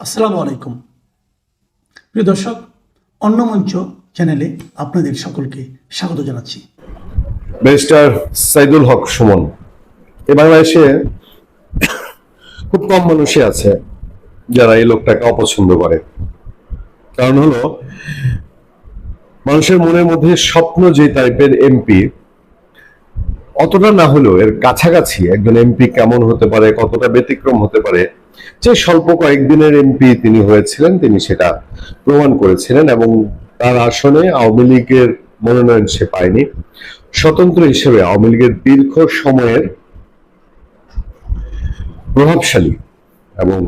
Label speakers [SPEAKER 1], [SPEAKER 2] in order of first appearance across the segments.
[SPEAKER 1] আসসালামু আলাইকুম প্রিয় দর্শক, অন্য মঞ্চ চ্যানেলে আপনাদের সকলকে স্বাগত জানাচ্ছি।
[SPEAKER 2] ব্যারিস্টার সাইদুল হক সুমন, এ বাংলাদেশে খুব কম মানুষই আছে যারা এই লোকটাকে অপছন্দ করে। কারণ হলো, মানুষের মনের মধ্যে স্বপ্ন যে টাইপের এমপি, অতটা না হলেও এর কাছাকাছি একজন এমপি কেমন হতে পারে, কতটা ব্যতিক্রম হতে পারে, যে স্বল্প কয়েকদিনের এমপি তিনি হয়েছিলেন, তিনি সেটা প্রমাণ করেছিলেন। এবং তার আসনে আওয়ামী লীগের মনোনয়ন সে পায়নি। স্বতন্ত্র হিসেবে আওয়ামী লীগের দীর্ঘ সময়ের প্রভাবশালী এবং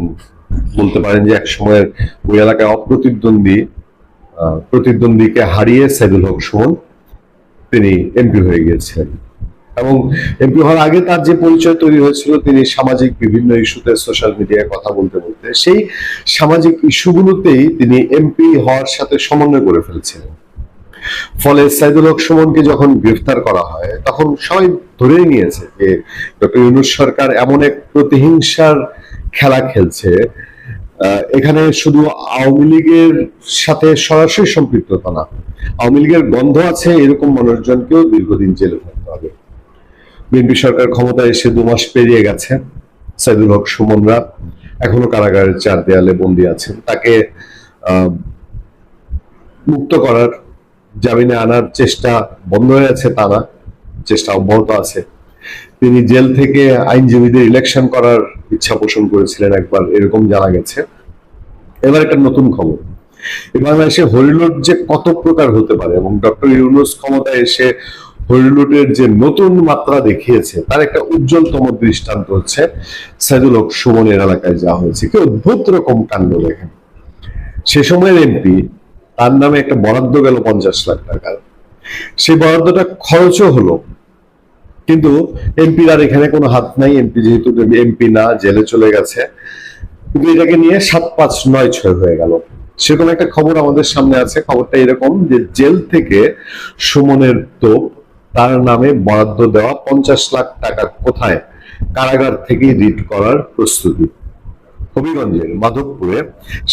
[SPEAKER 2] বলতে পারেন যে এক সময়ের ওই এলাকায় প্রতিদ্বন্দ্বীকে হারিয়ে সাইদুল হক সুমন তিনি এমপি হয়ে গিয়েছিলেন। এবং এমপি হওয়ার আগে তার যে পরিচয় তৈরি হয়েছিল, তিনি সামাজিক বিভিন্ন ইস্যুতে সোশ্যাল মিডিয়ায় কথা বলতে বলতে সেই সামাজিক ইস্যুগুলোতেই তিনি এমপি হওয়ার সাথে সমন্বয় করে ফেলছিলেন। ফলে সাইদুল হক সুমনকে যখন গ্রেফতার করা হয়, তখন সবাই ধরেই নিয়েছে যে ডক্টর ইউনূস সরকার এমন এক প্রতিহিংসার খেলা খেলছে, এখানে শুধু আওয়ামী লীগের সাথে সরাসরি সম্পৃক্ততা না, আওয়ামী লীগের গন্ধ আছে এরকম মানুষজনকেও দীর্ঘদিন জেলে থাকতে হবে। বিএনপি সরকার ক্ষমতায় এসে 2 মাস পেরিয়ে গেছে, সাইদুল হক সুমনরা এখনো কারাগারের 4 দেয়ালে বন্দী আছেন। তাকে মুক্ত করার, জামিনে আনার চেষ্টা বন্ধ হয়ে আছে তা না, চেষ্টা অব্যাহত আছে। তিনি জেল থেকে আইনজীবীদের ইলেকশন করার ইচ্ছা পোষণ করেছিলেন একবার, এরকম জানা গেছে। এবার একটা নতুন খবর, বাংলাদেশে হরিলুট যে কত প্রকার হতে পারে এবং ডক্টর ইউনূস ক্ষমতায় এসে হরিলুটের যে নতুন মাত্রা দেখিয়েছে, তার একটা উজ্জ্বলতম দৃষ্টান্ত হচ্ছে সাইদুল হক সুমনের এলাকায় যা হয়েছে। কি অদ্ভুত রকম কাণ্ড দেখেন। সে সময়ের এমপি, তার নামে একটা বরাদ্দ গেল 50 লাখ টাকার, সেই বরাদ্দটা খরচও হলো, কিন্তু এমপির আর এখানে কোনো হাত নাই। এমপি যেহেতু এমপি না, জেলে চলে গেছে, কিন্তু এটাকে নিয়ে 7-5-9-6 হয়ে গেল। সেরকম একটা খবর আমাদের সামনে আছে। খবরটা এরকম যে জেল থেকে সুমনের তোপ, তার নামে বরাদ্দ দেওয়া 50 লাখ টাকা কোথায়? কারাগার থেকে রিট করার প্রস্তুতি। হবিগঞ্জের মাধবপুরে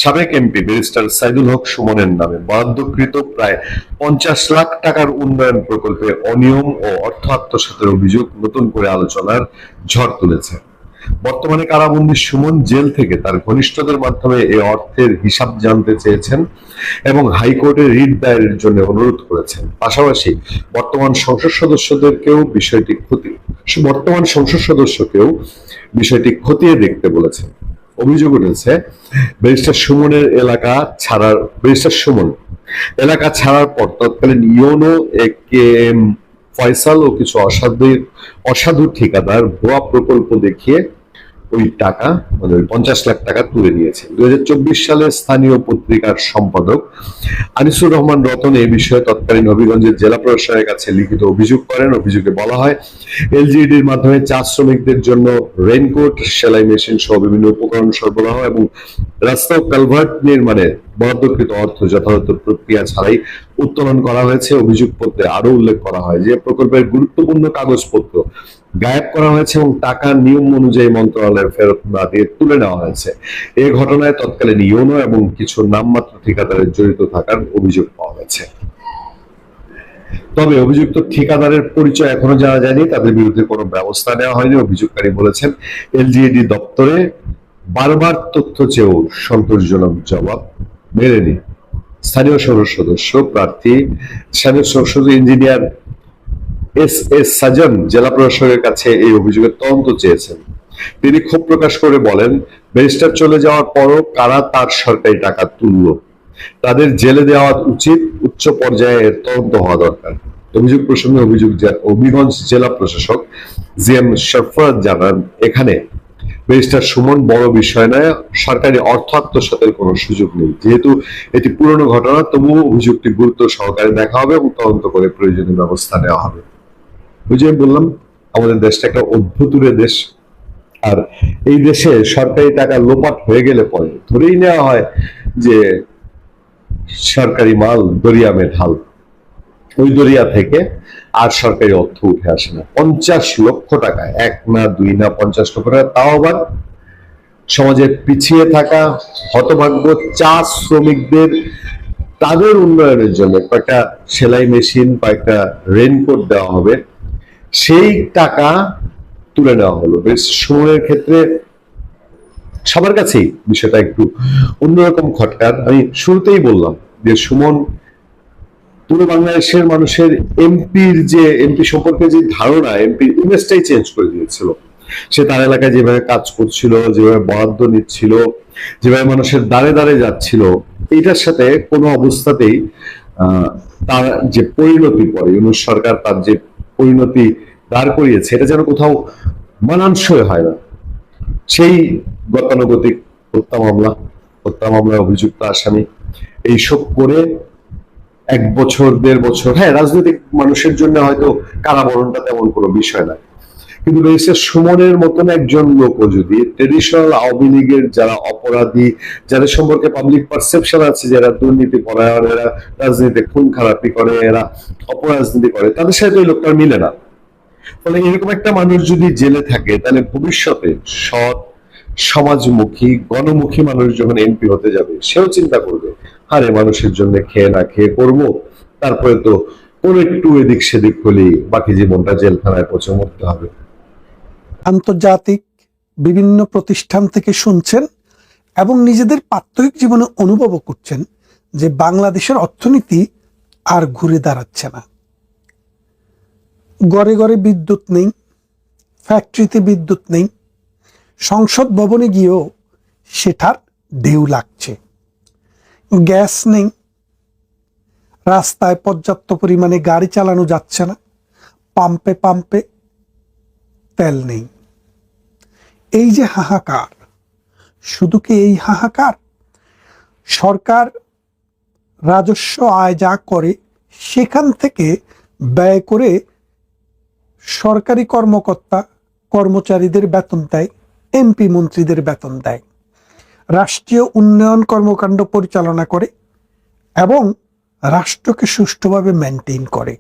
[SPEAKER 2] সাবেক এমপি ব্যারিস্টার সাইদুল হক সুমনের নামে বরাদ্দকৃত প্রায় 50 লাখ টাকার উন্নয়ন প্রকল্পে অনিয়ম ও অর্থ আত্মসাতের অভিযোগ নতুন করে আলোচনার ঝড় তুলেছে। বর্তমানে কারাবন্দী সুমন জেল থেকে তার ঘনিষ্ঠদের মাধ্যমে এই অর্থের হিসাব জানতে চেয়েছেন এবং হাইকোর্টে রিট দায়েরের জন্য অনুরোধ করেছেন। পাশাপাশি বর্তমান সংসদ সদস্যকেও বিষয়টি খতিয়ে দেখতে বলেছেন। অভিযোগ উঠেছে, ব্যারিস্টার সুমন এলাকা ছাড়ার পর তৎকালীন ইউনো এ.কে.এম. ফয়সাল ও কিছু অসাধু ঠিকাদার ভুয়া প্রকল্প দেখিয়ে ওই টাকা, মানে ওই 50 লাখ টাকা তুলে নিয়েছে। 2024 সালে স্থানীয় পত্রিকার সম্পাদক আনিসুর রহমান রতন এই বিষয়ে তৎকালীন হবিগঞ্জের জেলা প্রশাসনের কাছে লিখিত অভিযোগ করেন। অভিযোগে বলা হয়, এলজিইডির মাধ্যমে চা শ্রমিকদের জন্য রেইনকোট, সেলাই মেশিন সহ বিভিন্ন উপকরণ সরবরাহ এবং রাস্তা ও কালভার্ট নির্মাণে বরাদ্দকৃত অর্থ যথাযথ প্রক্রিয়া ছাড়াই উত্তোলন করা হয়েছে। অভিযোগপত্রে আরো উল্লেখ করা হয় যে প্রকল্পের গুরুত্বপূর্ণ কাগজপত্র গায়েব করা হয়েছে এবং টাকা নিয়ম অনুযায়ী মন্ত্রণালয়ের ফেরত না দিয়ে তুলে নেওয়া হয়েছে। এই ঘটনায় তৎকালীন ইউনো এবং কিছু নামমাত্র ঠিকাদারের জড়িত থাকার অভিযোগ পাওয়া গেছে। তবে অভিযুক্ত ঠিকাদারের পরিচয় এখনো জানা যায়নি, তাদের বিরুদ্ধে কোনো ব্যবস্থা নেওয়া হয়নি। অভিযোগকারী বলেছেন, এলজিইডি দপ্তরে বারবার তথ্য চেয়েও সন্তোষজনক জবাব মেলেনি। স্থানীয় সংসদ ইঞ্জিনিয়ার এস সাজন জেলা প্রশাসকের কাছে এই অভিযোগের তদন্ত চেয়েছেন। তিনি ক্ষোভ প্রকাশ করে বলেন, ব্যারিস্টার চলে যাওয়ার পরও কারা তার সরকারি টাকা তুলল, তাদের জেলে দেওয়া উচিত। উচ্চ পর্যায়ে এর তদন্ত হওয়া দরকার। অভিযোগ প্রসঙ্গে হবিগঞ্জ জেলা প্রশাসক জিএম শরফরাত জানান, এখানে ব্যারিস্টার সুমন বড় বিষয় নয়, সরকারি অর্থ আত্মসাতের কোনো সুযোগ নেই। যেহেতু এটি পুরনো ঘটনা, তবুও অভিযোগটি গুরুত্ব সহকারে দেখা হবে এবং তদন্ত করে প্রয়োজনীয় ব্যবস্থা নেওয়া হবে। বুঝে বললাম, আমাদের দেশটা একটা অভ্যুদূরে দেশ, আর এই দেশে সরকারি টাকা লোপাট হয়ে গেলে পরে ধরেই নেওয়া হয় যে সরকারি মাল দরিয়ামে ঢাল, ওই দরিয়া থেকে আর সরকারি অর্থ উঠে আসে না। 50 লক্ষ টাকা, 1 না 2 না 50 লক্ষ টাকা, তাও আবার সমাজে পিছিয়ে থাকা হতভাগ্য চা শ্রমিকদের তাদের উন্নয়নের জন্য কয়েকটা সেলাই মেশিন, কয়েকটা রেনকোট দেওয়া হবে, সেই টাকা তুলে নেওয়া হলো। বেশ সুমনের ক্ষেত্রে সবার কাছেই বিষয়টা একটু অন্যরকম খটকার। আমি শুরুতেই বললাম যে সুমন পুরো বাংলাদেশের মানুষের এমপি সম্পর্কে যে ধারণা, এমপি ইমেজটাই চেঞ্জ করে দিয়েছিল। সে তার এলাকায় যেভাবে কাজ করছিল, যেভাবে বরাদ্দ নিচ্ছিল, যেভাবে মানুষের দ্বারে দ্বারে যাচ্ছিল, এইটার সাথে কোনো অবস্থাতেই তার যে পরিণতি পরে ইউনূস সরকার তার যে পরিণতি দাঁড় করিয়েছে, এটা যেন কোথাও মানানসই হয় না। সেই গতানুগতিক হত্যা মামলায় অভিযুক্ত আসামি এইসব করে 1 বছর 1.5 বছর, হ্যাঁ রাজনৈতিক মানুষের জন্য হয়তো কারাবরণটা তেমন কোনো বিষয় না, কিন্তু ব্যারিস্টার সুমনের মতন একজন লোক যদি ট্রেডিশনাল আওয়ামী লীগের যারা অপরাধী, যাদের সম্পর্কে পাবলিক পারসেপশন আছে, যারা দুর্নীতি পরায়ণ, এরা রাজনীতিতে খুন খারাপি করে, এরা অপরাজনীতি করে, তাদের সাথে এই লোকটার মিলে না। ফলে এরকম একটা মানুষ যদি জেলে থাকে, তাহলে ভবিষ্যতে সৎ সমাজমুখী গণমুখী মানুষ যখন এমপি হতে যাবে, সেও চিন্তা করবে, আরে মানুষের জন্য খেয়ে না খেয়ে করবো, তারপরে তো কোন একটু এদিক সেদিক হলেই বাকি জীবনটা জেলখানায় পচে মরতে হবে।
[SPEAKER 3] আন্তর্জাতিক বিভিন্ন প্রতিষ্ঠান থেকে শুনছেন এবং নিজেদের প্রাত্যহিক জীবনে অনুভবও করছেন যে বাংলাদেশের অর্থনীতি আর ঘুরে দাঁড়াচ্ছে না। ঘরে ঘরে বিদ্যুৎ নেই, ফ্যাক্টরিতে বিদ্যুৎ নেই, সংসদ ভবনে গিয়েও সেটার ঢেউ লাগছে। গ্যাস নেই, রাস্তায় পর্যাপ্ত পরিমাণে গাড়ি চালানো যাচ্ছে না, পাম্পে পাম্পে তেল নেই। এই যে হাহাকার, শুধু কি এই হাহাকার? সরকার রাজস্ব আয় যা করে সেখান থেকে ব্যয় করে সরকারি কর্মকর্তা কর্মচারীদের বেতন দেয়, এমপি মন্ত্রীদের বেতন দেয়, রাষ্ট্রীয় উন্নয়ন কর্মকাণ্ড পরিচালনা করে এবং রাষ্ট্রকে সুষ্ঠুভাবে মেনটেন করে।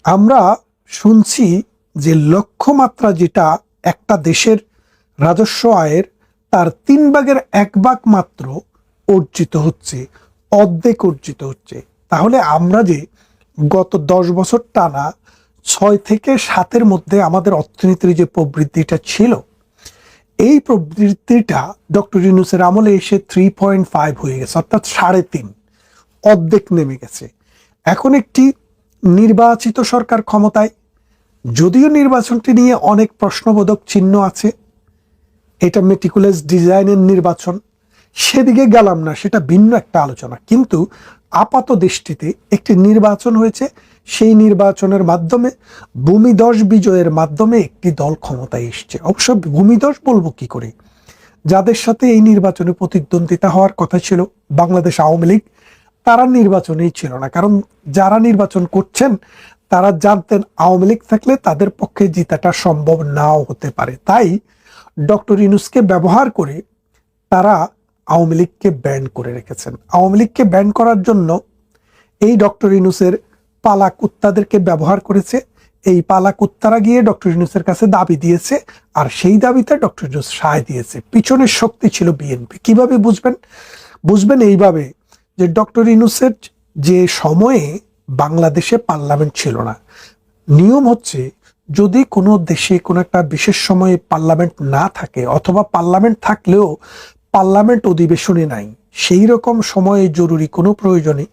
[SPEAKER 3] আমরা শুনছি যে লক্ষ্যমাত্রা যেটা একটা দেশের রাজস্ব আয়ের, তার 1/3 মাত্র অর্জিত হচ্ছে, অর্ধেক অর্জিত হচ্ছে। তাহলে আমরা যে গত 10 বছর টানা 6 থেকে 7-এর মধ্যে আমাদের অর্থনীতির যে প্রবৃদ্ধিটা ছিল, এই প্রবৃদ্ধিটা ডক্টর ইউনূসের আমলে এসে 3.5 হয়ে গেছে, অর্থাৎ 3.5, অর্ধেক নেমে গেছে। এখন একটি নির্বাচিত সরকার ক্ষমতায়, যদিও নির্বাচনটি নিয়ে অনেক প্রশ্নবোধক চিহ্ন আছে, এটা মেটিকুলাস ডিজাইনের নির্বাচন, সেদিকে গেলাম না, সেটা ভিন্ন একটা আলোচনা। কিন্তু আপাত দৃষ্টিতে একটি নির্বাচন হয়েছে, সেই নির্বাচনের মাধ্যমে ভূমিধস বিজয়ের মাধ্যমে একটি দল ক্ষমতায় এসছে। অবশ্য ভূমিধস বলবো কি করে, যাদের সাথে এই নির্বাচনে প্রতিদ্বন্দ্বিতা হওয়ার কথা ছিল বাংলাদেশ আওয়ামী লীগ, তারা নির্বাচনেই ছিল না। কারণ যারা নির্বাচন করছেন তারা জানতেন আওয়ামী লীগ থাকলে তাদের পক্ষে জিতাটা সম্ভব নাও হতে পারে। তাই ডক্টর ইউনূসকে ব্যবহার করে তারা আওয়ামী লীগকে ব্যান করে রেখেছেন। আওয়ামী লীগকে ব্যান করার জন্য এই ডক্টর ইউনূসের পালা কুত্তাদেরকে ব্যবহার করেছে। এই পালা কুত্তারা গিয়ে ডক্টর ইউনূসের কাছে দাবি দিয়েছে, আর সেই দাবিতে ডক্টর ইউনূস সায় দিয়েছে। পিছনের শক্তি ছিল বিএনপি। কিভাবে বুঝবেন এইভাবে যে ডক্টর ইউনূসের যে সময়ে বাংলাদেশে পার্লামেন্ট ছিল না, নিয়ম হচ্ছে যদি কোনো দেশে কোনো একটা বিশেষ সময়ে পার্লামেন্ট না থাকে, অথবা পার্লামেন্ট থাকলেও পার্লামেন্ট অধিবেশনে নাই, সেই রকম সময়ে জরুরি কোনো প্রয়োজনে,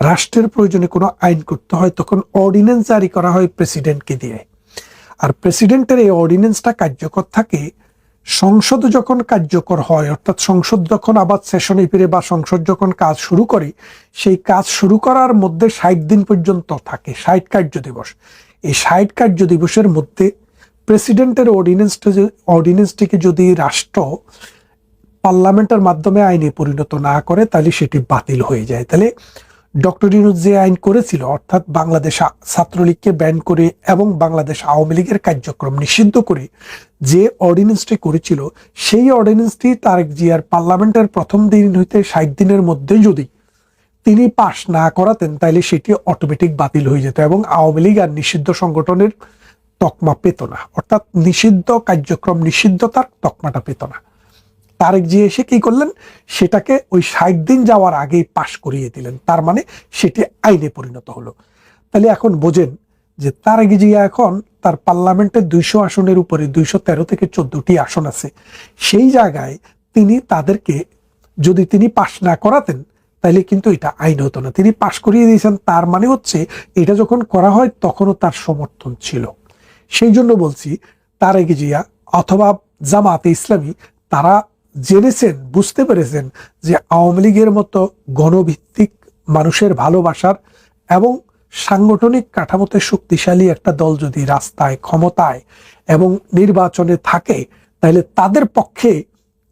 [SPEAKER 3] রাষ্ট্রের প্রয়োজনে কোনো আইন করতে হয়, তখন অর্ডিন্যান্স জারি করা হয় প্রেসিডেন্টকে দিয়ে। আর প্রেসিডেন্টের এই অর্ডিন্যান্সটা কার্যকর থাকে সংসদ যখন কার্যকর হয়, অর্থাৎ সংসদ যখন আবার সেশনে ফিরে বা সংসদ যখন কাজ শুরু করে, সেই কাজ শুরু করার মধ্যে 60 দিন পর্যন্ত থাকে, 60 কার্য দিবস। এই 60 কার্য দিবসের মধ্যে প্রেসিডেন্টের অর্ডিন্যান্সটিকে যদি রাষ্ট্র পার্লামেন্টের মাধ্যমে আইনে পরিণত না করে, তাহলে সেটি বাতিল হয়ে যায়। তাহলে ডক্টর ইউনূস যে আইন করেছিল, অর্থাৎ বাংলাদেশ ছাত্রলীগকে ব্যান করে এবং বাংলাদেশ আওয়ামী লীগের কার্যক্রম নিষিদ্ধ করে যে অর্ডিন্যান্সটি করেছিল, সেই অর্ডিন্যান্সটি তারেক জিয়ার পার্লামেন্টের প্রথম দিন হইতে 60 দিনের মধ্যে যদি তিনি পাশ না করাতেন, তাহলে সেটি অটোমেটিক বাতিল হয়ে যেত এবং আওয়ামী লীগ আর নিষিদ্ধ সংগঠনের তকমা পেত না, অর্থাৎ নিষিদ্ধ কার্যক্রম নিষিদ্ধতার তকমাটা পেত না। তারেক জিয়া এসে কি করলেন, সেটাকে ওই 60 দিন যাওয়ার আগেই পাশ করিয়ে দিলেন। তার মানে সেটি আইনে পরিণত হলো। তাহলে এখন বোঝেন যে তারেক জিয়া এখন তার পার্লামেন্টের 200 আসনের উপরে 213 থেকে 14টি আসন আছে। সেই জায়গায় তিনি তাদেরকে যদি তিনি পাশ না করাতেন তাহলে কিন্তু এটা আইন হতো না। তিনি পাশ করিয়ে দিয়েছেন, তার মানে হচ্ছে এটা যখন করা হয় তখনও তার সমর্থন ছিল। সেই জন্য বলছি তারেক জিয়া অথবা জামাতে ইসলামী তারা জেনেছেন, বুঝতে পেরেছেন যে আওয়ামী লীগের মতো গণভিত্তিক মানুষের ভালোবাসার এবং সাংগঠনিক কাঠামোতে শক্তিশালী একটা দল যদি রাস্তায়, ক্ষমতায় এবং নির্বাচনে থাকে তাহলে তাদের পক্ষে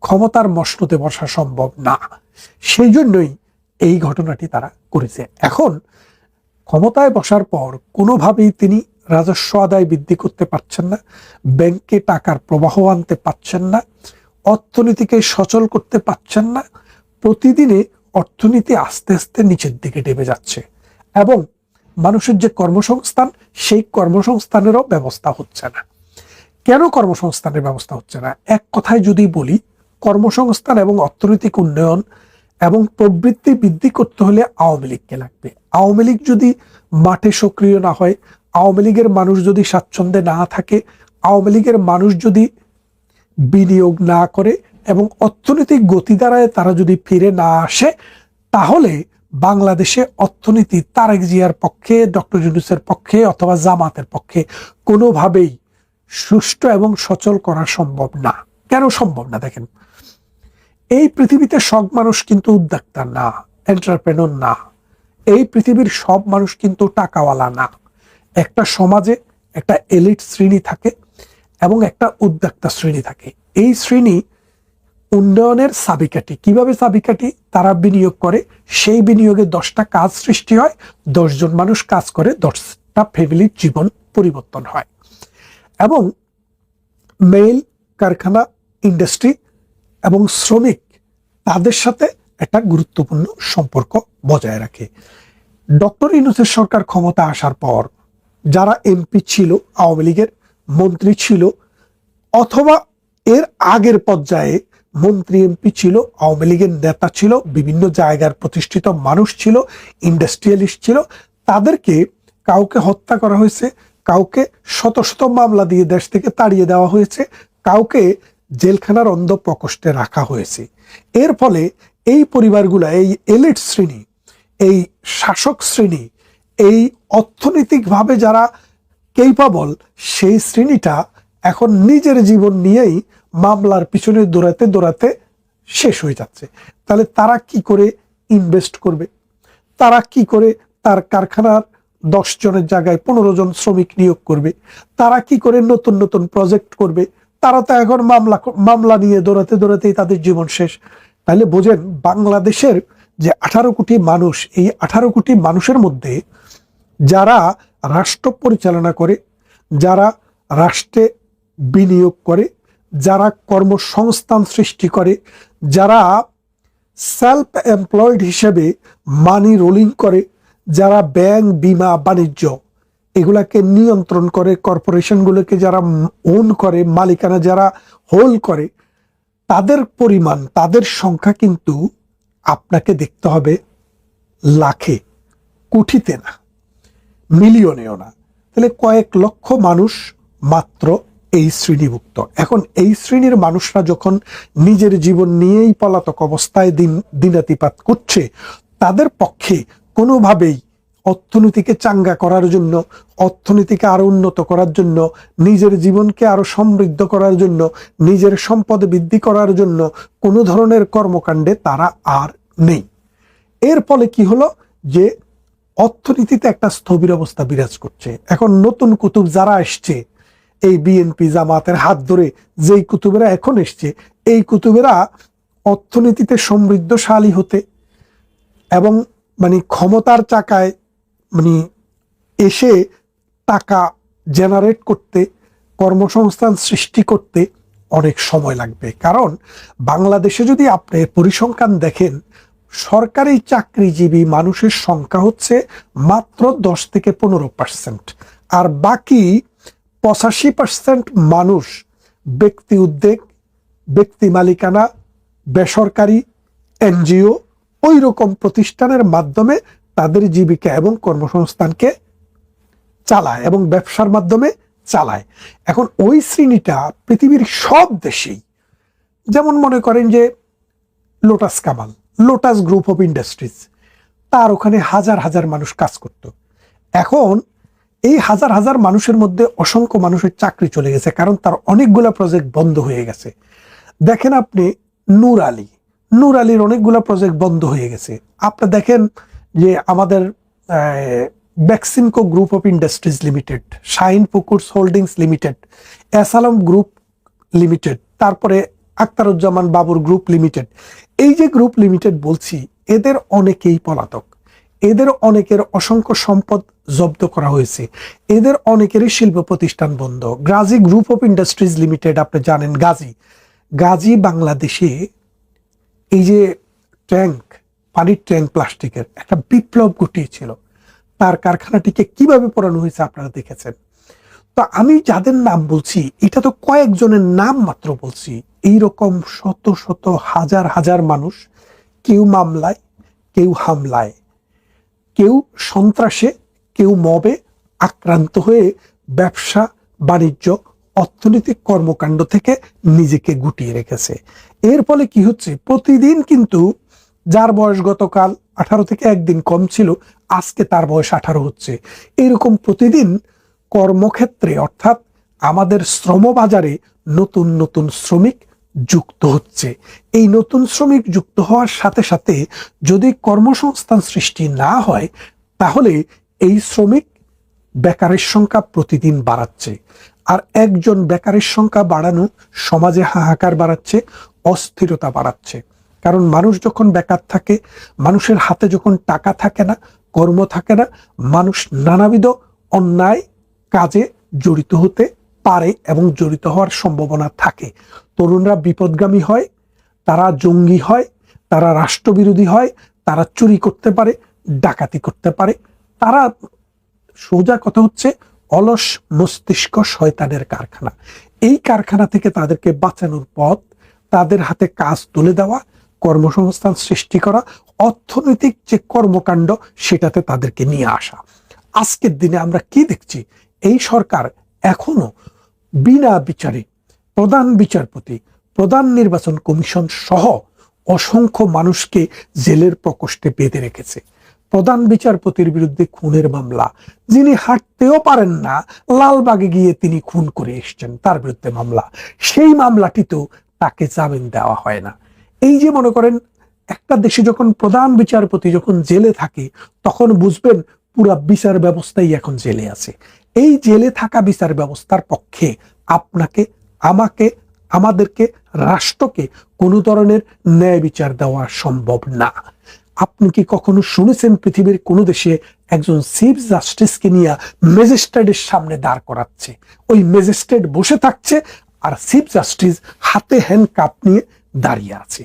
[SPEAKER 3] ক্ষমতার মসনদে বসা সম্ভব না। সেই জন্যই এই ঘটনাটি তারা করেছে। এখন ক্ষমতায় বসার পর কোনোভাবেই তিনি রাজস্ব আদায় বৃদ্ধি করতে পারছেন না, ব্যাংকে টাকার প্রবাহ আনতে পারছেন না, অর্থনীতিকে সচল করতে পারছেন না। প্রতিদিনে অর্থনীতি আস্তে আস্তে নিচের দিকে নেমে যাচ্ছে এবং মানুষের যে কর্মসংস্থান, সেই কর্মসংস্থানেরও ব্যবস্থা হচ্ছে না। কেন কর্মসংস্থানের ব্যবস্থা হচ্ছে না? এক কথায় যদি বলি, কর্মসংস্থান এবং অর্থনৈতিক উন্নয়ন এবং প্রবৃদ্ধি বৃদ্ধি করতে হলে আওয়ামী লীগকে লাগবে। আওয়ামী লীগ যদি মাঠে সক্রিয় না হয়, আওয়ামী লীগের মানুষ যদি স্বাচ্ছন্দ্যে না থাকে, আওয়ামী লীগের মানুষ যদি বিনিয়োগ না করে এবং অর্থনৈতিক গতিধারায় তারা যদি ফিরে না আসে, তাহলে বাংলাদেশে অর্থনীতি তারেক জিয়ার পক্ষে, ডক্টর ইউনূসের পক্ষে অথবা জামাতের পক্ষে কোনোভাবেই সুষ্ঠু এবং সচল করা সম্ভব না। কেন সম্ভব না? দেখেন, এই পৃথিবীতে সব মানুষ কিন্তু উদ্যোক্তা না, এন্টারপ্রেনর না। এই পৃথিবীর সব মানুষ কিন্তু টাকাওয়ালা না। একটা সমাজে একটা এলিট শ্রেণী থাকে এবং একটা উদ্যোক্তা শ্রেণী থাকে। এই শ্রেণী উন্নয়নের চাবিকাঠি। কিভাবে চাবিকাঠি? তারা বিনিয়োগ করে, সেই বিনিয়োগে 10টা কাজ সৃষ্টি হয়, 10 জন মানুষ কাজ করে, 10টা ফ্যামিলির জীবন পরিবর্তন হয়। এবং মেল, কারখানা, ইন্ডাস্ট্রি এবং শ্রমিক তাদের সাথে একটা গুরুত্বপূর্ণ সম্পর্ক বজায় রাখে। ডক্টর ইউনূসের সরকার ক্ষমতা আসার পর যারা এমপি ছিল, আওয়ামী লীগের মন্ত্রী ছিল, অথবা এর আগের পর্যায়ে মন্ত্রী এমপি ছিল, আওয়ামী লীগের নেতা ছিল, বিভিন্ন জায়গার প্রতিষ্ঠিত মানুষ ছিল, ইন্ডাস্ট্রিয়ালিস্ট ছিল, তাদেরকে কাউকে হত্যা করা হয়েছে, কাউকে শত শত মামলা দিয়ে দেশ থেকে তাড়িয়ে দেওয়া হয়েছে, কাউকে জেলখানার অন্ধ প্রকোষ্ঠে রাখা হয়েছে। এর ফলে এই পরিবারগুলা, এই এলিট শ্রেণী, এই শাসক শ্রেণী, এই অর্থনৈতিকভাবে যারা কেপাবল, সেই শ্রেণীটা এখন নিজের জীবন নিয়েই মামলার পিছনে দৌড়াতে দৌড়াতে শেষ হয়ে যাচ্ছে। তাহলে তারা কি করে ইনভেস্ট করবে? তারা কি করে তার কারখানার 10 জনের জায়গায় 15 জন শ্রমিক নিয়োগ করবে? তারা কি করে নতুন নতুন প্রজেক্ট করবে? তারা তো এখন মামলা নিয়ে দৌড়াতে দৌড়াতেই তাদের জীবন শেষ। তাহলে বোঝেন, বাংলাদেশের যে 18 কোটি মানুষ, এই 18 কোটি মানুষের মধ্যে যারা রাষ্ট্র পরিচালনা করে, যারা রাষ্ট্রে বিনিয়োগ করে, যারা কর্মসংস্থান সৃষ্টি করে, যারা সেলফ এমপ্লয়েড হিসেবে মানি রোলিং করে, যারা ব্যাংক, বিমা, বাণিজ্য এগুলাকে নিয়ন্ত্রণ করে, কর্পোরেশনগুলোকে যারা ওন করে, মালিকানা যারা হোল্ড করে, তাদের পরিমাণ, তাদের সংখ্যা কিন্তু আপনাকে দেখতে হবে লাখে, কোটিতে না, মিলিয়নেও না। তাহলে কয়েক লক্ষ মানুষ মাত্র এই শ্রেণীভুক্ত। এখন এই শ্রেণীর মানুষরা যখন নিজের জীবন নিয়েই পলাতক অবস্থায় দিনাতিপাত করছে, তাদের পক্ষে কোনোভাবেই অর্থনীতিকে চাঙ্গা করার জন্য, অর্থনীতিকে আরো উন্নত করার জন্য, নিজের জীবনকে আরো সমৃদ্ধ করার জন্য, নিজের সম্পদ বৃদ্ধি করার জন্য কোনো ধরনের কর্মকাণ্ডে তারা আর নেই। এর ফলে কি হলো যে অর্থনীতিতে একটা স্থবির অবস্থা বিরাজ করছে। এখন নতুন কুতুব যারা এসছে, এই বিএনপি জামাতের হাত ধরে যেই কুতুবেরা এখন এসছে, এই কুতুবেরা অর্থনীতিতে সমৃদ্ধশালী হতে এবং ক্ষমতার চাকায় এসে টাকা জেনারেট করতে, কর্মসংস্থান সৃষ্টি করতে অনেক সময় লাগবে। কারণ বাংলাদেশে যদি আপনি পরিসংখ্যান দেখেন, সরকারি চাকরিজীবী মানুষের সংখ্যা হচ্ছে মাত্র 10 থেকে 15%, আর বাকি 85% মানুষ ব্যক্তি উদ্যোগ, ব্যক্তি মালিকানা, বেসরকারি এনজিও ওই রকম প্রতিষ্ঠানের মাধ্যমে তাদের জীবিকা এবং কর্মসংস্থানকে চালায় এবং ব্যবসার মাধ্যমে চালায়। এখন ওই শ্রেণীটা পৃথিবীর সব দেশেই, যেমন মনে করেন যে lotus Kamal, lotus group of industries, তার ওখানে হাজার হাজার মানুষ কাজ করত। এখন এই হাজার হাজার মানুষের মধ্যে অসংখ্য মানুষের চাকরি চলে গেছে, কারণ তার অনেকগুলা প্রজেক্ট বন্ধ হয়ে গেছে। দেখেন আপনি নূর আলীর অনেকগুলা প্রজেক্ট বন্ধ হয়ে গেছে। আপনি দেখেন যে আমাদের Beximco group of industries limited, Shinepukur holdings limited, S Alam group limited, তারপরে আখতারুজ্জামান বাবুর গ্রুপ লিমিটেড, এই যে গ্রুপ লিমিটেড বলছি, এদের অনেকেই পলাতক, এদের অনেকের অসংখ্য সম্পদ জব্দ করা হয়েছে, এদের অনেকেরই শিল্প প্রতিষ্ঠান বন্ধ। Gazi group of industries limited, আপনি জানেন গাজী বাংলাদেশে এই যে ট্যাঙ্ক, পানির ট্যাঙ্ক প্লাস্টিকের একটা বিপ্লব ঘটিয়েছিল, তার কারখানাটিকে কিভাবে পোড়ানো হয়েছে আপনারা দেখেছেন। তো আমি যাদের নাম বলছি, এটা তো কয়েকজনের নাম মাত্র বলছি। এইরকম শত শত হাজার হাজার মানুষ, কেউ মামলায়, কেউ হামলায়, কেউ সন্ত্রাসে, কেউ মবে আক্রান্ত হয়ে ব্যবসা বাণিজ্য অর্থনৈতিক কর্মকাণ্ড থেকে নিজেকে গুটিয়ে রেখেছে। এর ফলে কি হচ্ছে, প্রতিদিন কিন্তু যার বয়স গতকাল 18 থেকে একদিন কম ছিল, আজকে তার বয়স 18 হচ্ছে। এরকম প্রতিদিন কর্মক্ষেত্রে অর্থাৎ আমাদের শ্রমবাজারে নতুন নতুন শ্রমিক যুক্ত হচ্ছে। এই নতুন শ্রমিক যুক্ত হওয়ার সাথে সাথে যদি কর্মসংস্থান সৃষ্টি না হয়, তাহলে এই শ্রমিক বেকারের সংখ্যা প্রতিদিন বাড়াচ্ছে। আর একজন বেকারের সংখ্যা বাড়ানো সমাজে হাহাকার বাড়াচ্ছে, অস্থিরতা বাড়াচ্ছে। কারণ মানুষ যখন বেকার থাকে, মানুষের হাতে যখন টাকা থাকে না, কর্ম থাকে না, মানুষ নানাবিধ অন্যায় কাজে জড়িত হতে পারে এবং জড়িত হওয়ার সম্ভাবনা থাকে। তরুণরা বিপদগামী হয়, তারা জঙ্গি হয়, তারা রাষ্ট্রবিরোধী হয়, তারা চুরি করতে পারে, ডাকাতি করতে পারে। তারা, সোজা কথা হচ্ছে, অলস মস্তিষ্ক শয়তানের কারখানা। এই কারখানা থেকে তাদেরকে বাঁচানোর পথ, তাদের হাতে কাজ তুলে দেওয়া, কর্মসংস্থান সৃষ্টি করা, অর্থনৈতিক যে কর্মকাণ্ড সেটাতে তাদেরকে নিয়ে আসা। আজকের দিনে আমরা কি দেখছি, এই সরকার এখনো বিনা বিচারে প্রধান বিচারপতি, প্রধান নির্বাচন কমিশন সহ অসংখ্য মানুষকে জেলের প্রকোষ্ঠে বেঁধে রেখেছে। প্রধান বিচারপতির বিরুদ্ধে খুনের মামলা, যিনি হাঁটতেও পারেন না, লালবাগে গিয়ে তিনি খুন করে এসছেন, তার বিরুদ্ধে মামলা। সেই মামলাটিতেও তাকে জামিন দেওয়া হয় না। এই যে মনে করেন, একটা দেশে যখন প্রধান বিচারপতি যখন জেলে থাকে, তখন বুঝবেন পুরা বিচার ব্যবস্থাই এখন জেলে আছে। এই জেলে থাকা বিচার ব্যবস্থার পক্ষে আপনাকে, আমাকে, আমাদেরকে, রাষ্ট্রকে কোনো ধরনের ন্যায় বিচার দেওয়া সম্ভব না। আপনি কি কখনো শুনেছেন পৃথিবীর কোনো দেশে একজন চিফ জাস্টিসকে নিয়ে ম্যাজিস্ট্রেটের সামনে দাঁড় করাচ্ছে, ওই ম্যাজিস্ট্রেট বসে থাকছে আর চিফ জাস্টিস হাতে হ্যান্ডকাপ নিয়ে দাঁড়িয়ে আছে?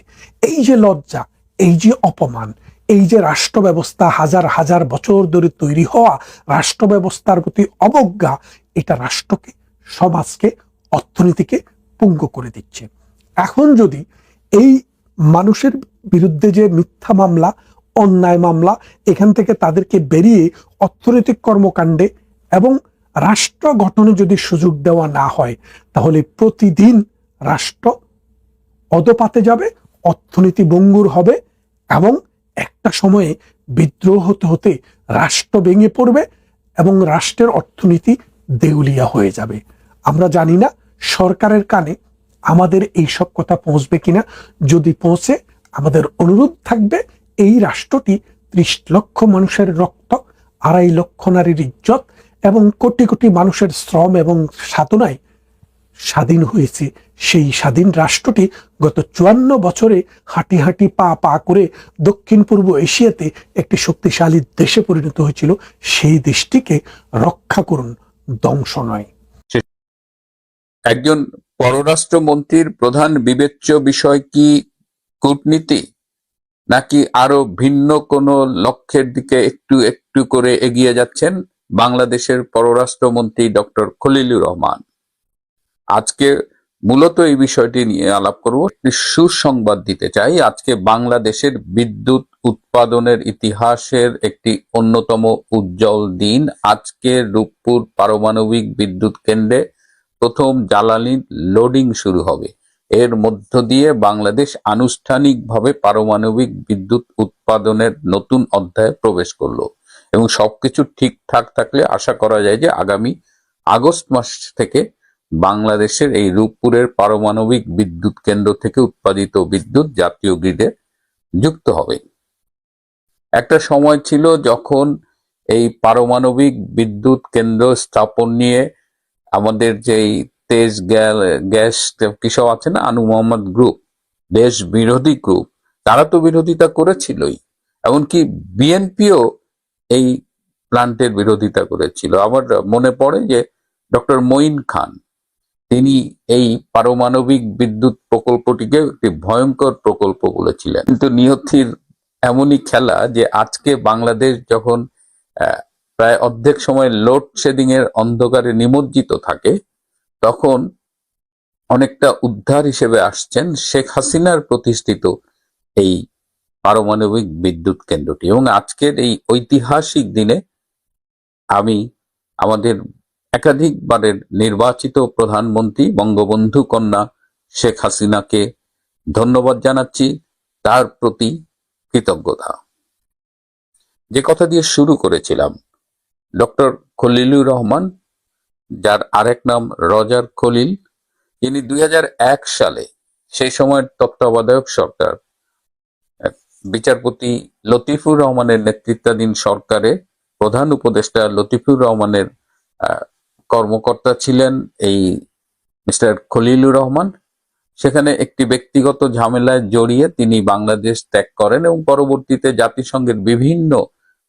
[SPEAKER 3] এই যে লজ্জা, এই যে অপমান, এই যে রাষ্ট্র ব্যবস্থা, হাজার হাজার বছর ধরে তৈরি হওয়া রাষ্ট্র ব্যবস্থার প্রতি অবজ্ঞা, এটা রাষ্ট্রকে, সমাজকে, অর্থনীতিকে পঙ্গু করে দিচ্ছে। এখন যদি এই মানুষের বিরুদ্ধে যে মিথ্যা মামলা, অন্যায় মামলা, এখান থেকে তাদেরকে বেরিয়ে অর্থনৈতিক কর্মকাণ্ডে এবং রাষ্ট্র গঠনে যদি সুযোগ দেওয়া না হয়, তাহলে প্রতিদিন রাষ্ট্র অধপাতে যাবে, অর্থনীতি ভঙ্গুর হবে এবং একটা সময়ে বিদ্রোহ হতে হতে রাষ্ট্র ভেঙে পড়বে এবং রাষ্ট্রের অর্থনীতি দেউলিয়া হয়ে যাবে। আমরা জানি না সরকারের কানে আমাদের এই সব কথা পৌঁছবে কিনা। যদি পৌঁছে, আমাদের অনুরোধ থাকবে, এই রাষ্ট্রটি 30 লক্ষ মানুষের রক্ত, 2.5 লক্ষ নারীর ইজ্জত এবং কোটি কোটি মানুষের শ্রম এবং সাধনায় স্বাধীন হয়েছে। সেই স্বাধীন রাষ্ট্রটি গত 54 বছরে হাঁটি হাঁটি পা পা করে দক্ষিণ পূর্ব এশিয়াতে একটি শক্তিশালী দেশে পরিণত হয়েছিল। সেই দেশটিকে রক্ষা করুন, ধ্বংস নয়।
[SPEAKER 4] একজন পররাষ্ট্রমন্ত্রীর প্রধান বিবেচ্য বিষয় কি কূটনীতি, নাকি আরো ভিন্ন কোনো লক্ষ্যের দিকে একটু একটু করে এগিয়ে যাচ্ছেন বাংলাদেশের পররাষ্ট্রমন্ত্রী ডক্টর খলিলুর রহমান? আজকে মূলত এই বিষয়টি নিয়ে আলাপ করব। একটি সুসংবাদ দিতে চাই। আজকে বাংলাদেশের বিদ্যুৎ উৎপাদনের ইতিহাসের একটি অন্যতম উজ্জ্বল দিন। আজকে রূপপুর পারমাণবিক বিদ্যুৎ কেন্দ্রে প্রথম জ্বালানি লোডিং শুরু হবে। এর মধ্য দিয়ে বাংলাদেশ আনুষ্ঠানিকভাবে পারমাণবিক বিদ্যুৎ উৎপাদনের নতুন অধ্যায়ে প্রবেশ করলো এবং সবকিছু ঠিকঠাক থাকলে আশা করা যায় যে আগামী আগস্ট মাস থেকে বাংলাদেশের এই রূপপুরের পারমাণবিক বিদ্যুৎ কেন্দ্র থেকে উৎপাদিত বিদ্যুৎ জাতীয় গ্রিডে যুক্ত হবে। একটা সময় ছিল যখন এই পারমাণবিক বিদ্যুৎ কেন্দ্র স্থাপন নিয়ে আমাদের যেই তেজ গ্যাস কিসব আছে না, আনু মোহাম্মদ গ্রুপ, দেশ বিরোধী গ্রুপ, তারা তো বিরোধিতা করেছিলই। এমনকি বিএনপিও এই প্ল্যান্টের বিরোধিতা করেছিল। আমার মনে পড়ে যে ডক্টর মঈন খান, তিনি এই পারমাণবিক বিদ্যুৎ প্রকল্পটিকে একটি ভয়ঙ্কর প্রকল্প বলেছিলেন। কিন্তু নিয়তির এমনই খেলা যে আজকে বাংলাদেশ যখন প্রায় অর্ধেক সময় লোডশেডিং এর অন্ধকারে নিমজ্জিত থাকে, তখন অনেকটা উদ্ধার হিসেবে আসছেন শেখ হাসিনার প্রতিষ্ঠিত এই পারমাণবিক বিদ্যুৎ কেন্দ্রটি। এবং আজকের এই ঐতিহাসিক দিনে আমি আমাদের একাধিকবারের নির্বাচিত প্রধানমন্ত্রী বঙ্গবন্ধু কন্যা শেখ হাসিনাকে ধন্যবাদ জানাচ্ছি, তার প্রতি কৃতজ্ঞতা। যে কথা দিয়ে শুরু করেছিলাম, ডক্টর খলিলুর রহমান, যার আরেক নাম রজার খলিল, যিনি 2001 সালে সেই সময়ের তত্ত্বাবধায়ক সরকার বিচারপতি লতিফুর রহমানের নেতৃত্বাধীন সরকারে প্রধান উপদেষ্টা লতিফুর রহমানের কর্মকর্তা ছিলেন এই মিস্টার খলিলুর রহমান। সেখানে একটি ব্যক্তিগত ঝামেলায় জড়িয়ে তিনি বাংলাদেশ ত্যাগ করেন এবং পরবর্তীতে জাতিসংঘের বিভিন্ন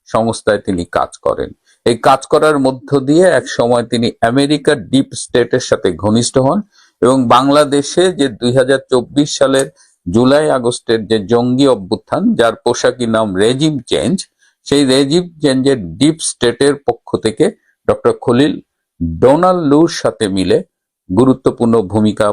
[SPEAKER 4] সংস্থায় তিনি কাজ করেন। এই কাজ করার মধ্য দিয়ে এক সময় তিনি আমেরিকার ডিপ স্টেটের সাথে ঘনিষ্ঠ হন এবং বাংলাদেশে যে 2024 সালের জুলাই আগস্টের যে জঙ্গি অভ্যুত্থান, যার পোশাকি নাম রেজিম চেঞ্জ, সেই রেজিম চেঞ্জের ডিপ স্টেটের পক্ষ থেকে ডক্টর খলিল ডোনাল্ড লুর সাথে মিলে গুরুত্বপূর্ণ ভূমিকা